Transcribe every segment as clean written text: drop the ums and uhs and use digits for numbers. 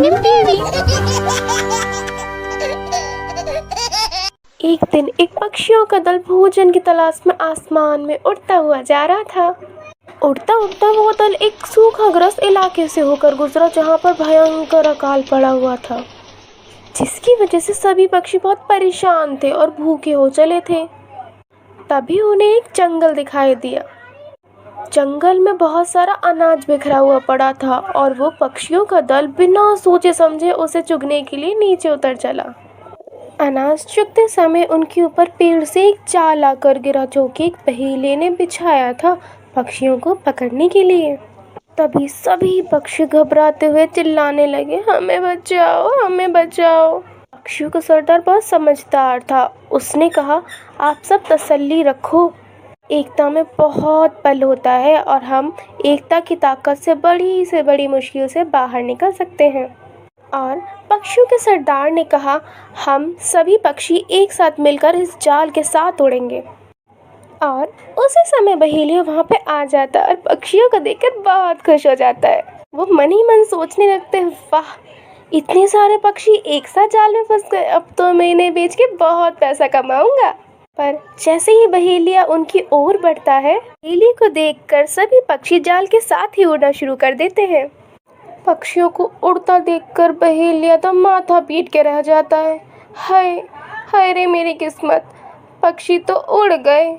मिलती हुई। एक दिन एक पक्षियों का दल भोजन की तलाश में आसमान में उड़ता हुआ जा रहा था। उड़ता उड़ता वो दल एक सूखाग्रस्त इलाके से होकर गुजरा जहाँ पर भयंकर अकाल पड़ा हुआ था, जिसकी वजह से सभी पक्षी बहुत परेशान थे और भूखे हो चले थे। तभी उन्हें एक जंगल दिखाई दिया। जंगल में बहुत सारा अनाज बिखरा हुआ पड़ा था और वो पक्षियों का दल बिना सोचे समझे उसे चुगने के लिए नीचे उतर चला। अनाज चुगते समय उनके ऊपर पेड़ से एक जाल आकर गिरा जो कि एक बहेलिये ने बिछाया था पक्षियों को पकड़ने के लिए। तभी सभी पक्षी घबराते हुए चिल्लाने लगे, हमें बचाओ, हमें बचाओ। पक्षियों का सरदार बहुत समझदार था। उसने कहा, आप सब तसल्ली रखो, एकता में बहुत बल होता है और हम एकता की ताकत से बड़ी मुश्किल से बाहर निकल सकते हैं। और पक्षियों के सरदार ने कहा, हम सभी पक्षी एक साथ मिलकर इस जाल के साथ उड़ेंगे। और उसी समय बहेलिया वहाँ पे आ जाता है और पक्षियों को देखकर बहुत खुश हो जाता है। वो मन ही मन सोचने लगते हैं, वाह, इतने सारे पक्षी एक साथ जाल में फंस गए, अब तो मैं इन्हें बेच के बहुत पैसा कमाऊंगा। पर जैसे ही बहेलिया उनकी ओर बढ़ता है, बहेलिये को देखकर सभी पक्षी जाल के साथ ही उड़ना शुरू कर देते हैं। पक्षियों को उड़ता देखकर बहेलिया तो माथा पीट के रह जाता है। हाय हाय रे मेरी किस्मत, पक्षी तो उड़ गए।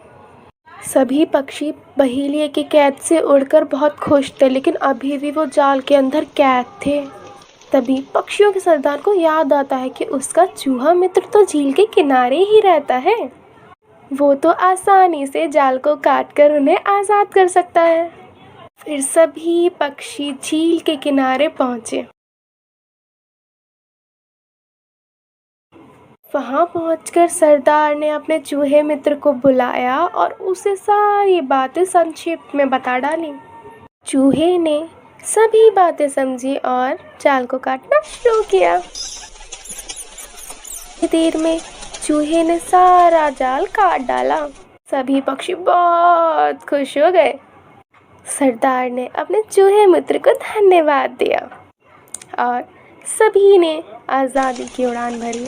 सभी पक्षी बहेलिये की कैद से उड़कर बहुत खुश थे, लेकिन अभी भी वो जाल के अंदर कैद थे। तभी पक्षियों के सरदार को याद आता है कि उसका चूहा मित्र तो झील के किनारे ही रहता है। वो तो आसानी से जाल को काटकर उन्हें आज़ाद कर सकता है। फिर सभी पक्षी झील के किनारे पहुँचे। वहाँ पहुंचकर सरदार ने अपने चूहे मित्र को बुलाया और उसे सारी बातें संक्षेप में बता डाली। चूहे ने सभी बातें समझी और जाल को काटना शुरू किया। देर में चूहे ने सारा जाल काट डाला। सभी पक्षी बहुत खुश हो गए। सरदार ने अपने चूहे मित्र को धन्यवाद दिया और सभी ने आज़ादी की उड़ान भरी।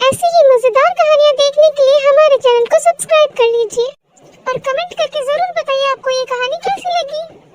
ऐसी ही मजेदार कहानियाँ देखने के लिए हमारे चैनल को सब्सक्राइब कर लीजिए और कमेंट करके जरूर बताइए आपको ये कहानी कैसी लगी।